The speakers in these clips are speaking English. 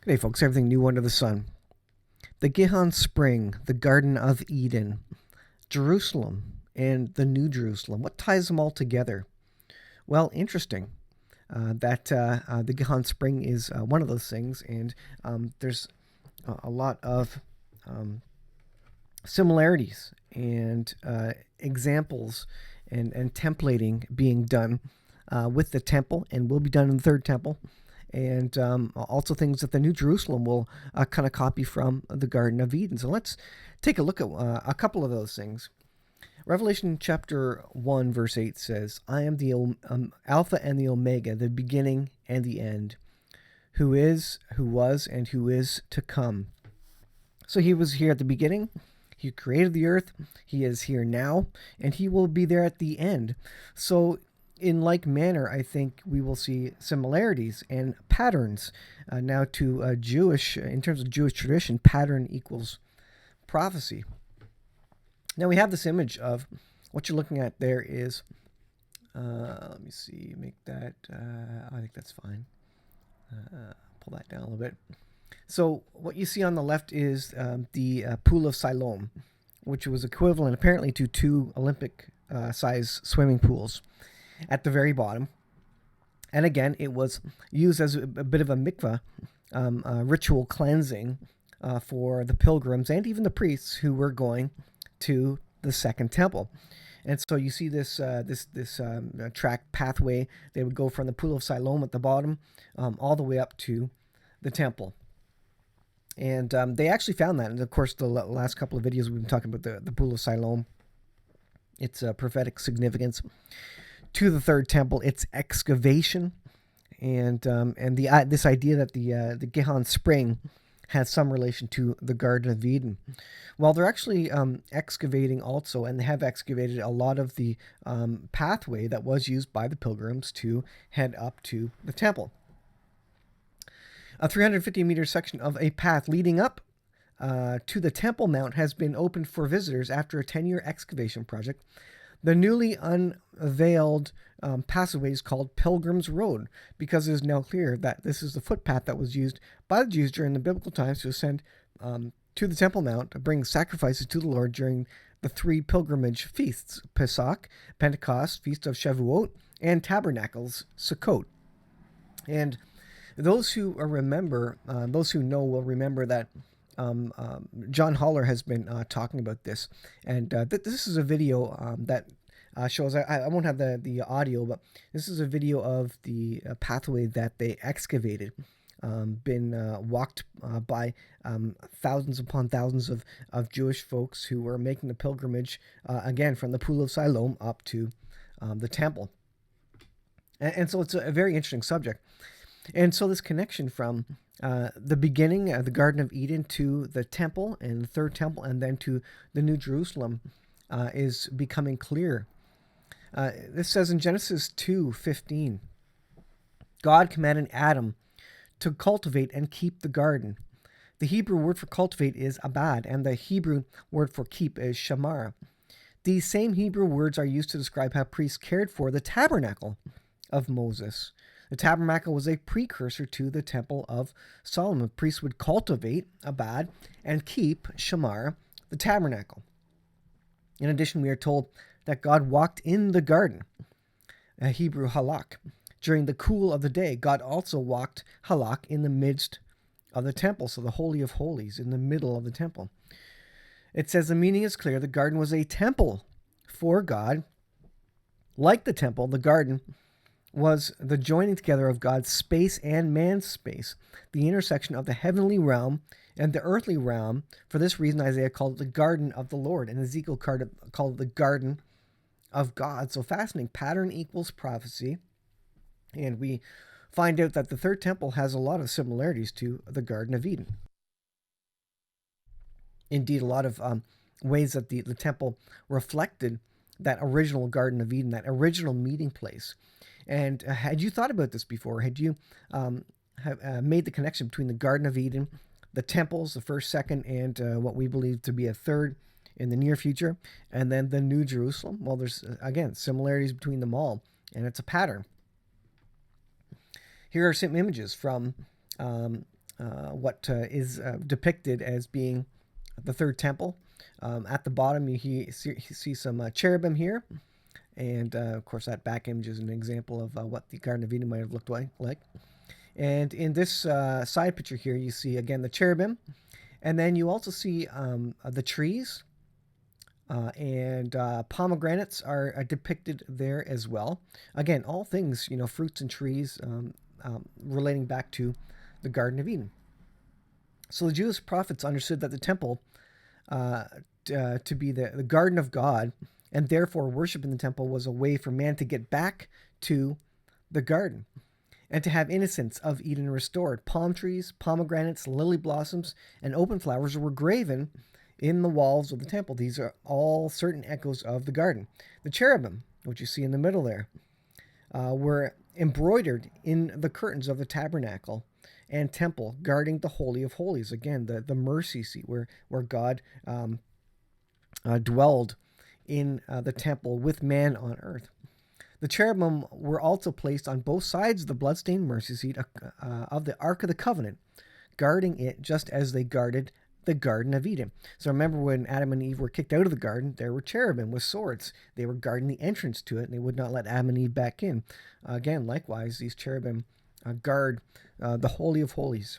Hey folks, everything new under the sun. The Gihon Spring, the Garden of Eden, Jerusalem, and the New Jerusalem. What ties them all together? Well, interesting. That the Gihon Spring is one of those things, and there's a lot of um, similarities and examples and templating being done with the temple, and will be done in the third temple, and also things that the New Jerusalem will kind of copy from the Garden of Eden. So let's take a look at a couple of those things. Revelation chapter 1, verse 8 says, I am the Alpha and the Omega, the beginning and the end, who is, who was, and who is to come. So he was here at the beginning. He created the earth. He is here now, and he will be there at the end. So in like manner, I think we will see similarities and patterns. Now to Jewish, in terms of Jewish tradition, pattern equals prophecy. Now we have this image of what you're looking at there is, let me see, make that, I think that's fine. Pull that down a little bit. So what you see on the left is the Pool of Siloam, which was equivalent apparently to two Olympic size swimming pools at the very bottom. And again, it was used as a bit of a mikvah, ritual cleansing for the pilgrims and even the priests who were going to the second temple. And so you see this track pathway. They would go from the Pool of Siloam at the bottom all the way up to the temple. And they actually found that. And of course, the last couple of videos we've been talking about the Pool of Siloam, its prophetic significance to the third temple, its excavation, and this idea that the Gihon Spring has some relation to the Garden of Eden. Well, they're actually excavating also, and they have excavated a lot of the pathway that was used by the pilgrims to head up to the temple. A 350-meter section of a path leading up to the Temple Mount has been opened for visitors after a 10-year excavation project. The newly unveiled passageway is called Pilgrim's Road because it is now clear that this is the footpath that was used by the Jews during the biblical times to ascend to the Temple Mount to bring sacrifices to the Lord during the three pilgrimage feasts, Pesach, Pentecost, Feast of Shavuot, and Tabernacles, Sukkot. And those who remember, those who know will remember that John Haller has been talking about this, and this is a video that shows. I won't have the audio, but this is a video of the pathway that they excavated, been walked by thousands upon thousands of Jewish folks who were making the pilgrimage again from the Pool of Siloam up to the temple, and so it's a very interesting subject. And so this connection from the beginning, the Garden of Eden, to the temple and the third temple, and then to the New Jerusalem is becoming clear. This says in Genesis 2:15, God commanded Adam to cultivate and keep the garden. The Hebrew word for cultivate is abad, and the Hebrew word for keep is shamar. These same Hebrew words are used to describe how priests cared for the tabernacle of Moses. The tabernacle was a precursor to the temple of Solomon. Priests would cultivate, abad, and keep, shamar, the tabernacle. In addition, we are told that God walked in the garden, Hebrew halak. During the cool of the day, God also walked halak in the midst of the temple, so the Holy of Holies, in the middle of the temple. It says the meaning is clear. The garden was a temple for God. Like the temple, the garden was the joining together of God's space and man's space, the intersection of the heavenly realm and the earthly realm. For this reason, Isaiah called it the garden of the Lord, and Ezekiel called it the garden of God. So fascinating. Pattern equals prophecy. And we find out that the third temple has a lot of similarities to the Garden of Eden. Indeed, a lot of ways that the temple reflected that original Garden of Eden, that original meeting place. And had you thought about this before? Had you made the connection between the Garden of Eden, the temples, the first, second, and what we believe to be a third in the near future, and then the New Jerusalem? Well, there's, again, similarities between them all, and it's a pattern. Here are some images from what is depicted as being the third temple. At the bottom, you see some cherubim here. And of course, that back image is an example of what the Garden of Eden might have looked like. And in this side picture here, you see again the cherubim. And then you also see the trees, and pomegranates are depicted there as well. Again, all things, fruits and trees, relating back to the Garden of Eden. So the Jewish prophets understood that the temple to be the garden of God, and therefore worship in the temple was a way for man to get back to the garden and to have innocence of Eden restored. Palm trees, pomegranates, lily blossoms, and open flowers were graven in the walls of the temple. These are all certain echoes of the garden. The cherubim, which you see in the middle there, were embroidered in the curtains of the tabernacle and temple, guarding the Holy of Holies. Again, the mercy seat where God dwelled in the temple with man on earth. The cherubim were also placed on both sides of the bloodstained mercy seat of the Ark of the Covenant, guarding it just as they guarded the Garden of Eden. So remember when Adam and Eve were kicked out of the garden, there were cherubim with swords. They were guarding the entrance to it, and they would not let Adam and Eve back in. Again, likewise, these cherubim guard the Holy of Holies,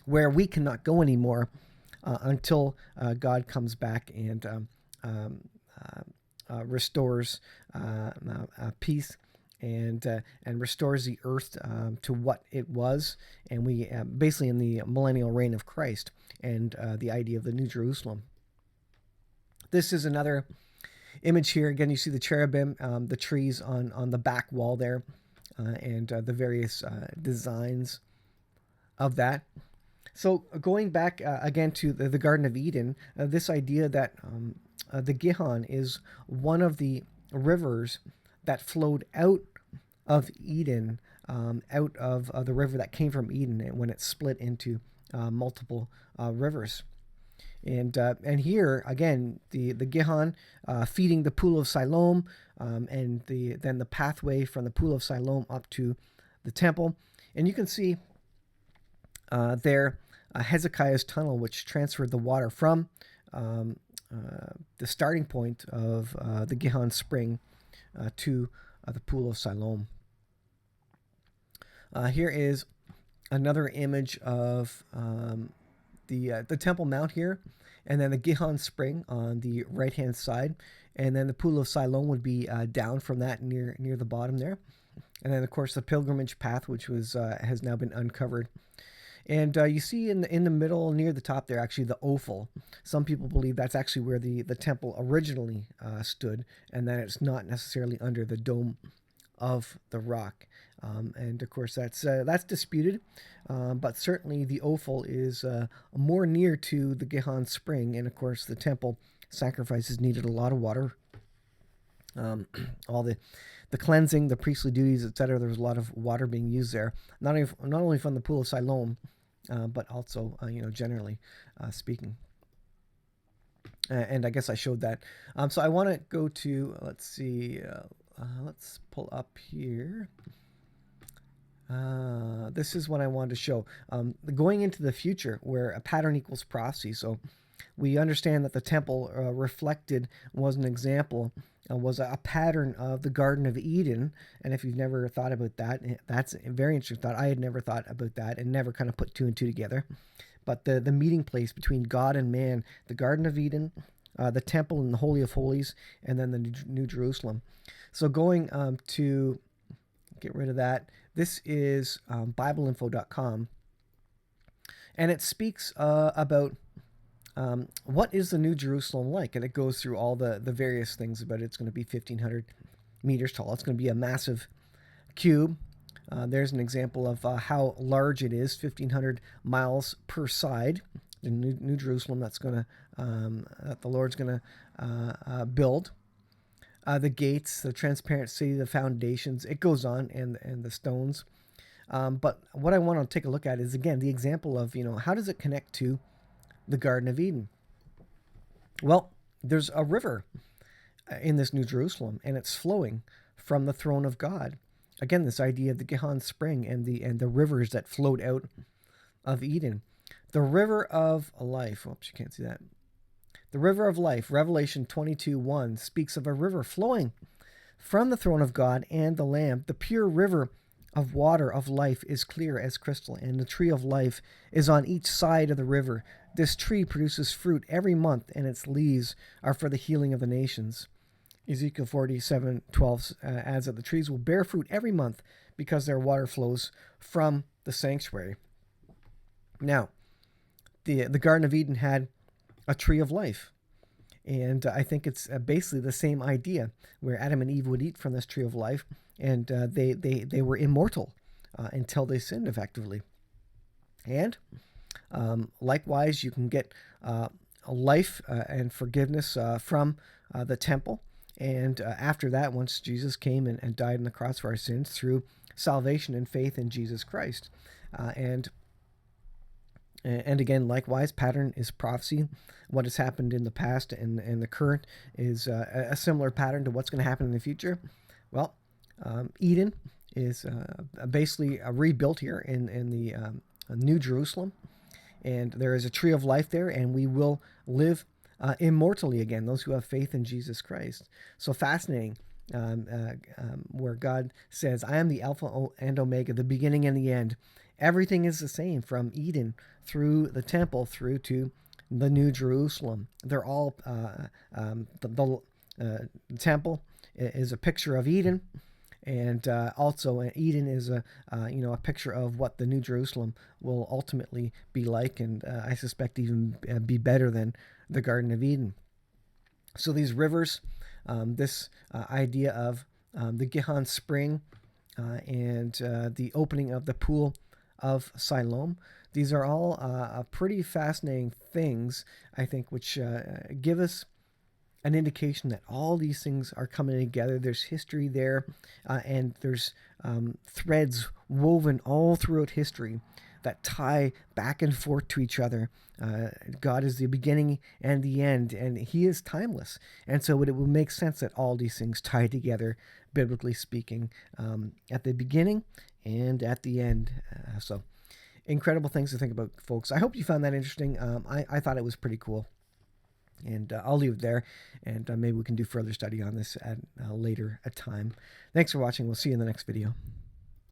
where we cannot go anymore until God comes back and restores peace and restores the earth to what it was, and we basically in the millennial reign of Christ and the idea of the New Jerusalem. This is another image here. Again, you see the cherubim, the trees on the back wall there, and the various designs of that. So going back again to the Garden of Eden, this idea that the Gihon is one of the rivers that flowed out of Eden, out of the river that came from Eden when it split into multiple rivers. And here again, the Gihon feeding the pool of Siloam, and then the pathway from the pool of Siloam up to the temple. And you can see there Hezekiah's tunnel, which transferred the water from the starting point of the Gihon spring to the pool of Siloam. Here is another image of the Temple Mount here, and then the Gihon spring on the right-hand side, and then the pool of Siloam would be down from that near the bottom there, and then of course the pilgrimage path, which was has now been uncovered. And you see in the middle, near the top there, actually the Ophel. Some people believe that's actually where the temple originally stood, and that it's not necessarily under the dome of the rock. And of course, that's disputed, but certainly the Ophel is more near to the Gihon spring, and of course the temple sacrifices needed a lot of water. All the cleansing, the priestly duties, etc. There was a lot of water being used there, not only from the pool of Siloam, but also generally speaking. And I guess I showed that. So I want to go to, let's see, let's pull up here. This is what I wanted to show. Going into the future, where a pattern equals prophecy. So we understand that the temple reflected was an example, was a pattern of the Garden of Eden. And if you've never thought about that, that's a very interesting thought. I had never thought about that and never kind of put two and two together. But the meeting place between God and man, the Garden of Eden, the temple and the Holy of Holies, and then the New Jerusalem. So going to get rid of that, this is BibleInfo.com. And it speaks about what is the New Jerusalem like? And it goes through all the various things about it. It's going to be 1,500 meters tall. It's going to be a massive cube. There's an example of how large it is, 1,500 miles per side. The New Jerusalem that's going to that the Lord's going to build. The gates, the transparent city, the foundations. It goes on, and the stones. But what I want to take a look at is, again, the example of, how does it connect to the Garden of Eden? Well, there's a river in this New Jerusalem, and it's flowing from the throne of God. Again, this idea of the Gihon spring and the rivers that flowed out of Eden. The river of life. Oops, you can't see that. The river of life, Revelation 22:1, speaks of a river flowing from the throne of God and the Lamb. The pure river of water of life is clear as crystal, and the tree of life is on each side of the river. This tree produces fruit every month, and its leaves are for the healing of the nations. Ezekiel 47:12 adds that the trees will bear fruit every month because their water flows from the sanctuary. Now, the Garden of Eden had a tree of life. And I think it's basically the same idea where Adam and Eve would eat from this tree of life, and they were immortal until they sinned, effectively. And likewise, you can get life and forgiveness from the temple. And after that, once Jesus came and died on the cross for our sins through salvation and faith in Jesus Christ. And again, likewise, pattern is prophecy. What has happened in the past and the current is a similar pattern to what's going to happen in the future. Well, Eden is basically rebuilt here in the New Jerusalem. And there is a tree of life there, and we will live immortally again, those who have faith in Jesus Christ. So fascinating. Where God says, I am the Alpha and Omega, the beginning and the end. Everything is the same from Eden through the temple through to the New Jerusalem. They're all, the temple is a picture of Eden. And also, Eden is a picture of what the New Jerusalem will ultimately be like, and I suspect even be better than the Garden of Eden. So these rivers, this idea of the Gihon spring and the opening of the pool of Siloam, these are all pretty fascinating things, I think, which give us an indication that all these things are coming together. There's history there, and there's threads woven all throughout history that tie back and forth to each other. God is the beginning and the end, and He is timeless. And so it would make sense that all these things tie together, biblically speaking, at the beginning and at the end. So incredible things to think about, folks. I hope you found that interesting. I thought it was pretty cool. And I'll leave it there, and maybe we can do further study on this at a later time. Thanks for watching. We'll see you in the next video.